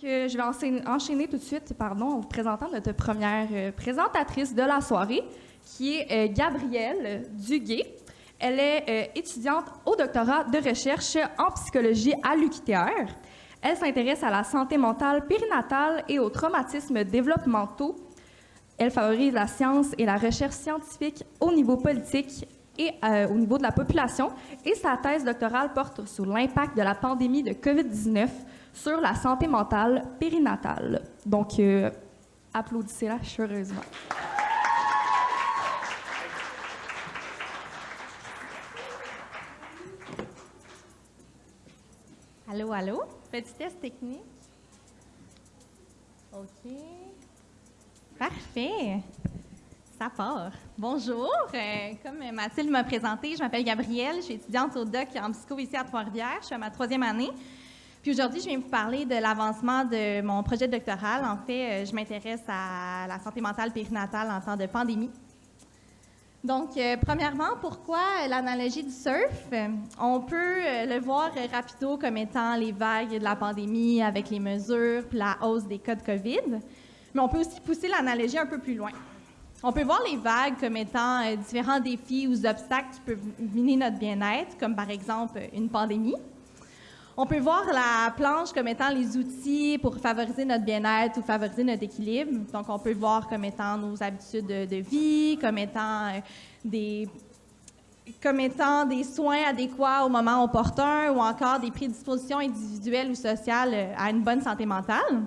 Je vais enchaîner tout de suite, en vous présentant notre première présentatrice de la soirée, qui est Gabrielle Duguay. Elle est étudiante au doctorat de recherche en psychologie à l'UQTR. Elle s'intéresse à la santé mentale périnatale et aux traumatismes développementaux. Elle favorise la science et la recherche scientifique au niveau politique et au niveau de la population. Et sa thèse doctorale porte sur l'impact de la pandémie de COVID-19 sur la santé mentale périnatale. Donc, applaudissez-la chaleureusement. Allô, allô? Petit test technique. OK. Parfait. Ça part. Bonjour. Comme Mathilde m'a présenté, je m'appelle Gabrielle. Je suis étudiante au DOC en psycho ici à Trois-Rivières. Je suis à ma 3e année. Puis aujourd'hui, je viens vous parler de l'avancement de mon projet doctoral. En fait, je m'intéresse à la santé mentale périnatale en temps de pandémie. Donc, premièrement, pourquoi l'analogie du surf? On peut le voir rapido comme étant les vagues de la pandémie avec les mesures puis la hausse des cas de COVID. Mais on peut aussi pousser l'analogie un peu plus loin. On peut voir les vagues comme étant différents défis ou obstacles qui peuvent miner notre bien-être, comme par exemple une pandémie. On peut voir la planche comme étant les outils pour favoriser notre bien-être ou favoriser notre équilibre. Donc, on peut voir comme étant nos habitudes de vie, comme étant des soins adéquats au moment opportun ou encore des prédispositions individuelles ou sociales à une bonne santé mentale.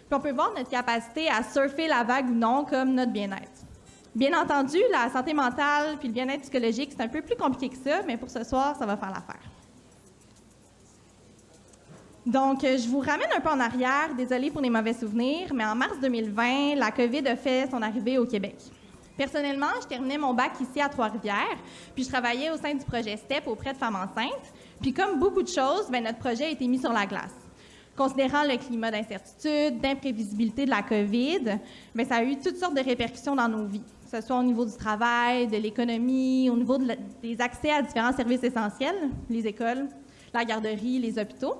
Puis, on peut voir notre capacité à surfer la vague ou non comme notre bien-être. Bien entendu, la santé mentale puis le bien-être psychologique, c'est un peu plus compliqué que ça, mais pour ce soir, ça va faire l'affaire. Donc, je vous ramène un peu en arrière, désolée pour les mauvais souvenirs, mais en mars 2020, la COVID a fait son arrivée au Québec. Personnellement, je terminais mon bac ici à Trois-Rivières, puis je travaillais au sein du projet STEP auprès de femmes enceintes. Puis comme beaucoup de choses, notre projet a été mis sur la glace. Considérant le climat d'incertitude, d'imprévisibilité de la COVID, ça a eu toutes sortes de répercussions dans nos vies, que ce soit au niveau du travail, de l'économie, au niveau des accès à différents services essentiels, les écoles, la garderie, les hôpitaux.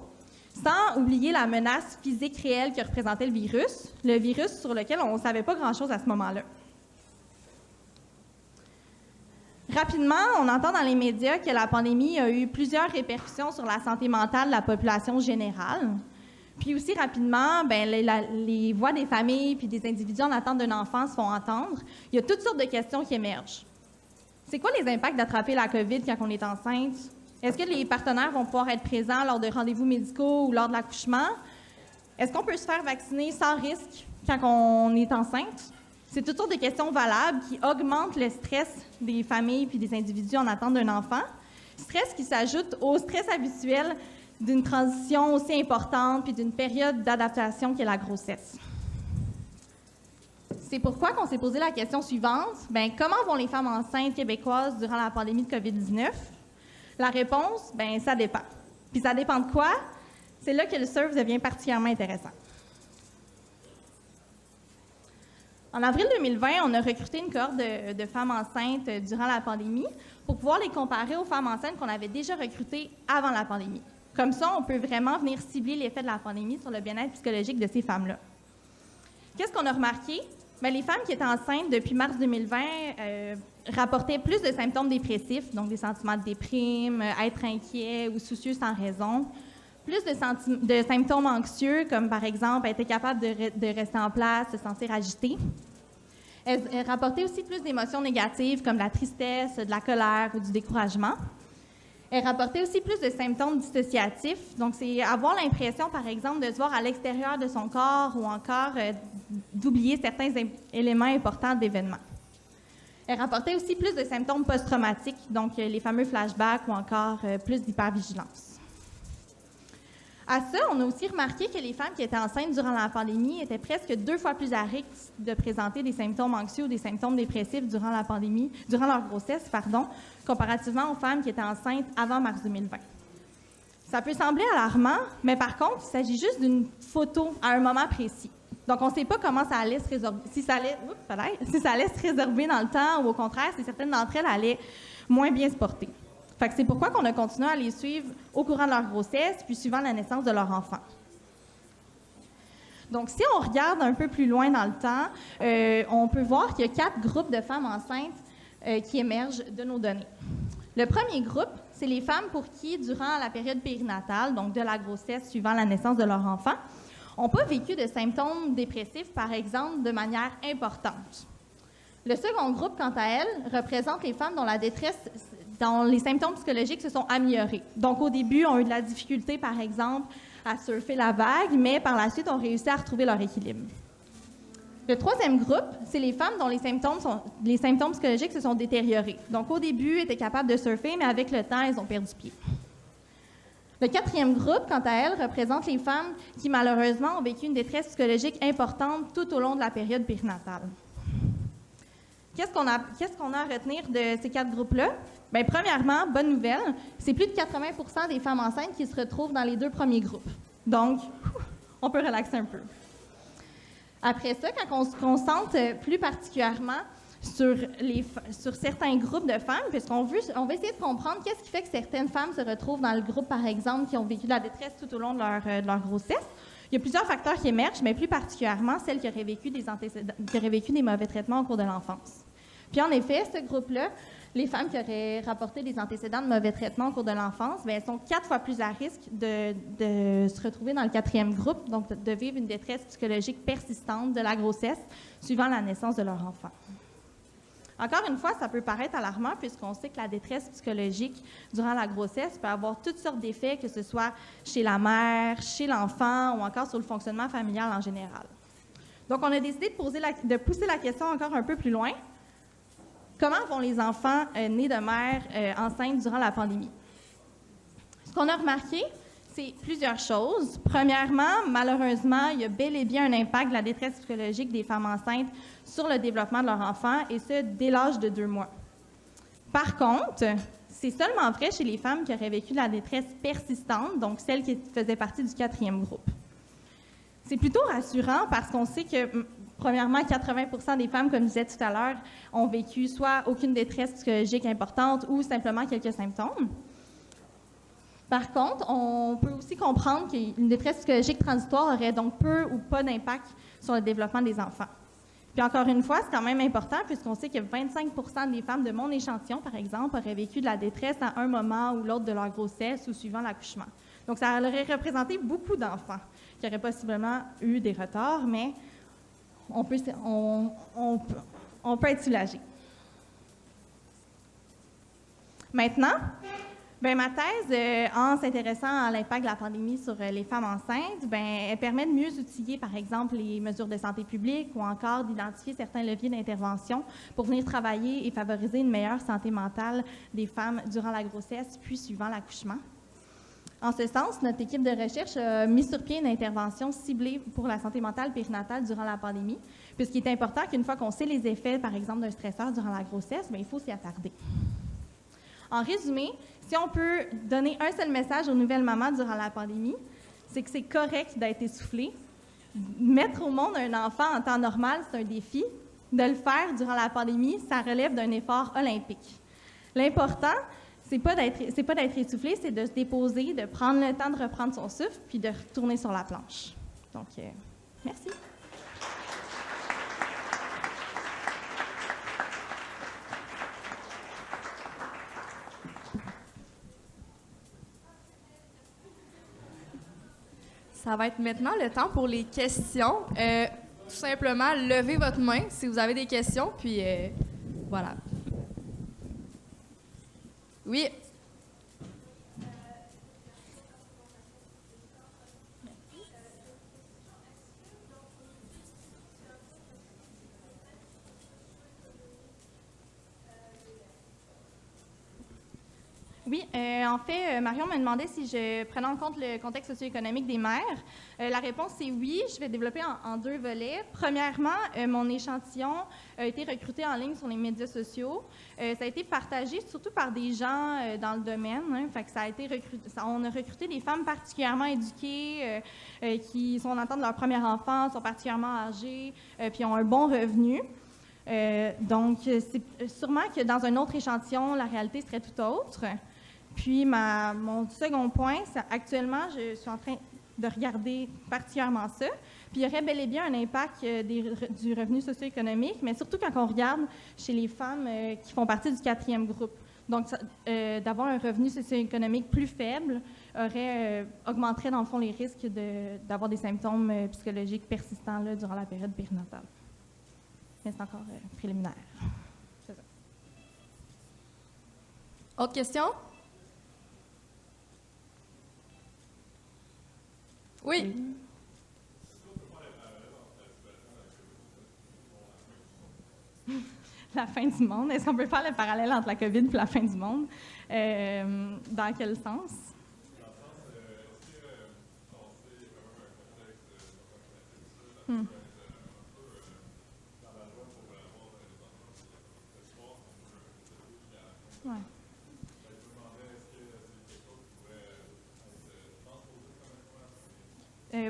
Sans oublier la menace physique réelle que représentait le virus sur lequel on ne savait pas grand-chose à ce moment-là. Rapidement, on entend dans les médias que la pandémie a eu plusieurs répercussions sur la santé mentale de la population générale. Puis aussi rapidement, les voix des familles puis des individus en attente d'un enfant se font entendre. Il y a toutes sortes de questions qui émergent. C'est quoi les impacts d'attraper la COVID quand on est enceinte? Est-ce que les partenaires vont pouvoir être présents lors de rendez-vous médicaux ou lors de l'accouchement? Est-ce qu'on peut se faire vacciner sans risque quand on est enceinte? C'est toutes sortes de questions valables qui augmentent le stress des familles puis des individus en attente d'un enfant. Stress qui s'ajoute au stress habituel d'une transition aussi importante puis d'une période d'adaptation qu'est la grossesse. C'est pourquoi qu'on s'est posé la question suivante. Comment vont les femmes enceintes québécoises durant la pandémie de COVID-19? La réponse, ça dépend. Puis ça dépend de quoi? C'est là que le surf devient particulièrement intéressant. En avril 2020, on a recruté une cohorte de femmes enceintes durant la pandémie pour pouvoir les comparer aux femmes enceintes qu'on avait déjà recrutées avant la pandémie. Comme ça, on peut vraiment venir cibler l'effet de la pandémie sur le bien-être psychologique de ces femmes-là. Qu'est-ce qu'on a remarqué? Les femmes qui étaient enceintes depuis mars 2020 rapportaient plus de symptômes dépressifs, donc des sentiments de déprime, être inquiet ou soucieux sans raison, plus de symptômes anxieux, comme par exemple être incapable de rester en place, se sentir agitée. Elles rapportaient aussi plus d'émotions négatives, comme la tristesse, de la colère ou du découragement. Elles rapportaient aussi plus de symptômes dissociatifs, donc c'est avoir l'impression, par exemple, de se voir à l'extérieur de son corps ou encore d'oublier certains éléments importants de l'événement. Elle rapportait aussi plus de symptômes post-traumatiques, donc les fameux flashbacks ou encore plus d'hypervigilance. À ça, on a aussi remarqué que les femmes qui étaient enceintes durant la pandémie étaient presque 2 fois plus à risque de présenter des symptômes anxieux ou des symptômes dépressifs durant leur grossesse, comparativement aux femmes qui étaient enceintes avant mars 2020. Ça peut sembler alarmant, mais par contre, il s'agit juste d'une photo à un moment précis. Donc, on ne sait pas comment ça allait se résorber, si ça allait se résorber dans le temps ou au contraire, si certaines d'entre elles allaient moins bien se porter. Fait que c'est pourquoi qu'on a continué à les suivre au courant de leur grossesse, puis suivant la naissance de leur enfant. Donc, si on regarde un peu plus loin dans le temps, on peut voir qu'il y a 4 groupes de femmes enceintes qui émergent de nos données. Le premier groupe, c'est les femmes pour qui, durant la période périnatale, donc de la grossesse suivant la naissance de leur enfant, n'ont pas vécu de symptômes dépressifs, par exemple, de manière importante. Le second groupe, quant à elle, représente les femmes dont la détresse, dont les symptômes psychologiques se sont améliorés. Donc, au début, ont eu de la difficulté, par exemple, à surfer la vague, mais par la suite, ont réussi à retrouver leur équilibre. Le troisième groupe, c'est les femmes dont les symptômes psychologiques se sont détériorés. Donc, au début, elles étaient capables de surfer, mais avec le temps, elles ont perdu pied. Le quatrième groupe, quant à elle, représente les femmes qui, malheureusement, ont vécu une détresse psychologique importante tout au long de la période périnatale. Qu'est-ce qu'on a à retenir de ces 4 groupes-là? Bien, premièrement, bonne nouvelle, c'est plus de 80% des femmes enceintes qui se retrouvent dans les 2 premiers groupes. Donc, on peut relaxer un peu. Après ça, quand on se concentre plus particulièrement sur certains groupes de femmes, puisqu'on va essayer de comprendre qu'est-ce qui fait que certaines femmes se retrouvent dans le groupe, par exemple, qui ont vécu de la détresse tout au long de leur grossesse. Il y a plusieurs facteurs qui émergent, mais plus particulièrement celles qui auraient vécu des mauvais traitements au cours de l'enfance. Puis en effet, ce groupe-là, les femmes qui auraient rapporté des antécédents de mauvais traitements au cours de l'enfance, bien, elles sont 4 fois plus à risque de se retrouver dans le 4e groupe, donc de vivre une détresse psychologique persistante de la grossesse suivant la naissance de leur enfant. Encore une fois, ça peut paraître alarmant puisqu'on sait que la détresse psychologique durant la grossesse peut avoir toutes sortes d'effets, que ce soit chez la mère, chez l'enfant ou encore sur le fonctionnement familial en général. Donc, on a décidé de pousser la question encore un peu plus loin. Comment vont les enfants nés de mères enceintes durant la pandémie? Ce qu'on a remarqué, c'est plusieurs choses. Premièrement, malheureusement, il y a bel et bien un impact de la détresse psychologique des femmes enceintes sur le développement de leur enfant, et ce, dès l'âge de 2 mois. Par contre, c'est seulement vrai chez les femmes qui auraient vécu de la détresse persistante, donc celles qui faisaient partie du 4e groupe. C'est plutôt rassurant parce qu'on sait que, premièrement, 80% des femmes, comme je disais tout à l'heure, ont vécu soit aucune détresse psychologique importante ou simplement quelques symptômes. Par contre, on peut aussi comprendre qu'une détresse psychologique transitoire aurait donc peu ou pas d'impact sur le développement des enfants. Puis encore une fois, c'est quand même important puisqu'on sait que 25% des femmes de mon échantillon, par exemple, auraient vécu de la détresse à un moment ou l'autre de leur grossesse ou suivant l'accouchement. Donc, ça aurait représenté beaucoup d'enfants qui auraient possiblement eu des retards, mais on peut être soulagé. Maintenant, bien, ma thèse, en s'intéressant à l'impact de la pandémie sur les femmes enceintes, bien, elle permet de mieux outiller, par exemple, les mesures de santé publique ou encore d'identifier certains leviers d'intervention pour venir travailler et favoriser une meilleure santé mentale des femmes durant la grossesse puis suivant l'accouchement. En ce sens, notre équipe de recherche a mis sur pied une intervention ciblée pour la santé mentale périnatale durant la pandémie, puisqu'il est important qu'une fois qu'on sait les effets, par exemple, d'un stresseur durant la grossesse, bien, il faut s'y attarder. En résumé, si on peut donner un seul message aux nouvelles mamans durant la pandémie, c'est que c'est correct d'être essoufflé. Mettre au monde un enfant en temps normal, c'est un défi. De le faire durant la pandémie, ça relève d'un effort olympique. L'important, c'est pas d'être essoufflé, c'est de se déposer, de prendre le temps de reprendre son souffle, puis de retourner sur la planche. Donc, merci. Ça va être maintenant le temps pour les questions. Tout simplement, levez votre main si vous avez des questions, puis voilà. Oui. Oui, en fait, Marion me demandait si je prenais en compte le contexte socio-économique des mères. La réponse est oui. Je vais développer en 2 volets. Premièrement, mon échantillon a été recruté en ligne sur les médias sociaux. Ça a été partagé surtout par des gens dans le domaine. Fait que on a recruté des femmes particulièrement éduquées, qui sont en attente de leur premier enfant, sont particulièrement âgées, puis ont un bon revenu. Donc, c'est sûrement que dans un autre échantillon, la réalité serait tout autre. Puis, mon second point, c'est actuellement, je suis en train de regarder particulièrement ça. Puis il y aurait bel et bien un impact du revenu socio-économique, mais surtout quand on regarde chez les femmes qui font partie du 4e groupe. Donc, d'avoir un revenu socio-économique plus faible augmenterait, dans le fond, les risques d'avoir des symptômes psychologiques persistants là, durant la période périnatale. Mais c'est encore préliminaire. C'est ça. Autre question? Oui. La fin du monde. Est-ce qu'on peut faire le parallèle entre la COVID et la fin du monde? Dans quel sens? Ouais.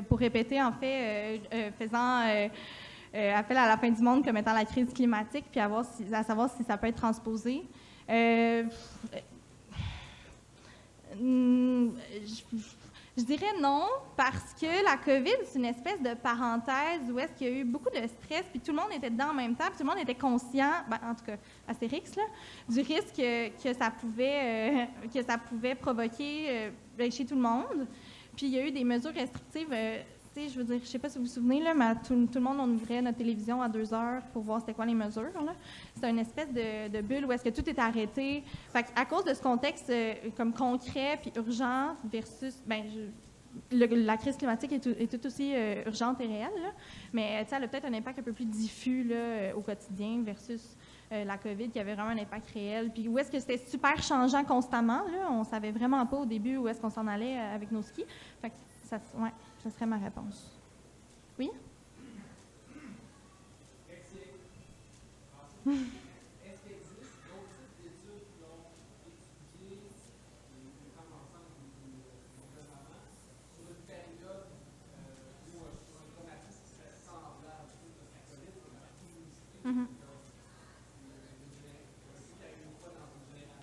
Pour répéter, en fait, faisant appel à la fin du monde comme étant la crise climatique, puis à savoir si ça peut être transposé. Je dirais non, parce que la COVID, c'est une espèce de parenthèse où est-ce qu'il y a eu beaucoup de stress, puis tout le monde était dedans en même temps, puis tout le monde était conscient, en tout cas, Astérix, là, du risque que ça pouvait provoquer chez tout le monde. Puis il y a eu des mesures restrictives. Je veux dire, je sais pas si vous vous souvenez, là, mais tout le monde, on ouvrait notre télévision à 2 heures pour voir c'était quoi les mesures. C'était une espèce de bulle où est-ce que tout est arrêté. Fait à cause de ce contexte comme concret puis urgent versus, la crise climatique est tout aussi urgente et réelle, là, mais elle a peut-être un impact un peu plus diffus là, au quotidien versus la COVID qui avait vraiment un impact réel. Puis où est-ce que c'était super changeant constamment, là, on savait vraiment pas au début où est-ce qu'on s'en allait avec nos skis. Fait que ça serait ma réponse. Oui? Est-ce qu'il existe d'autres types d'études qui ont étudié les femmes enceintes ou jeunes mamans sur une période où sur un traumatisme qui serait semblable à la COVID, comme la publicité,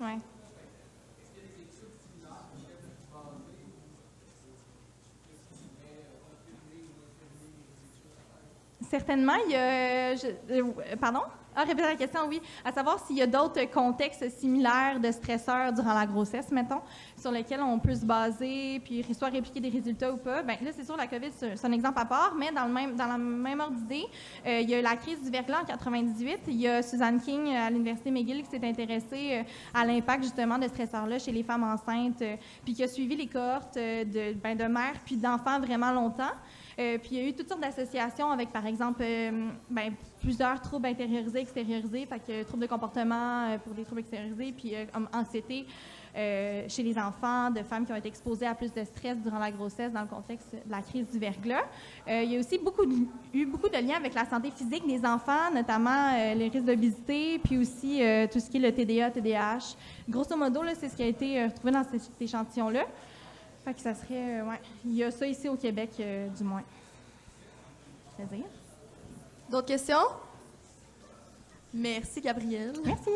Ouais. est-ce qu'il y a des études similaires qui peuvent être basées ou est-ce qu'il pourrait confirmer ou infirmer les études à faire? Certainement, il y a... pardon? Répétez la question, oui. À savoir s'il y a d'autres contextes similaires de stresseurs durant la grossesse, mettons, sur lesquels on peut se baser, puis soit répliquer des résultats ou pas. Bien, là, c'est sûr, la COVID, c'est un exemple à part, mais dans la même ordre d'idée, il y a eu la crise du verglas en 98. Il y a Suzanne King à l'Université McGill qui s'est intéressée à l'impact, justement, de stresseurs-là chez les femmes enceintes, puis qui a suivi les cohortes de mères puis d'enfants vraiment longtemps. Puis il y a eu toutes sortes d'associations avec, par exemple, plusieurs troubles intériorisés, extériorisés, fait que troubles de comportement pour des troubles extériorisés, puis anxiété chez les enfants, de femmes qui ont été exposées à plus de stress durant la grossesse dans le contexte de la crise du verglas. Il y a aussi eu beaucoup de liens avec la santé physique des enfants, notamment les risques d'obésité, puis aussi tout ce qui est le TDA, TDAH. Grosso modo, là, c'est ce qui a été retrouvé dans cet échantillon-là. Fait que ça serait, il y a ça ici au Québec, du moins. Plaisir. D'autres questions? Merci, Gabrielle. Merci.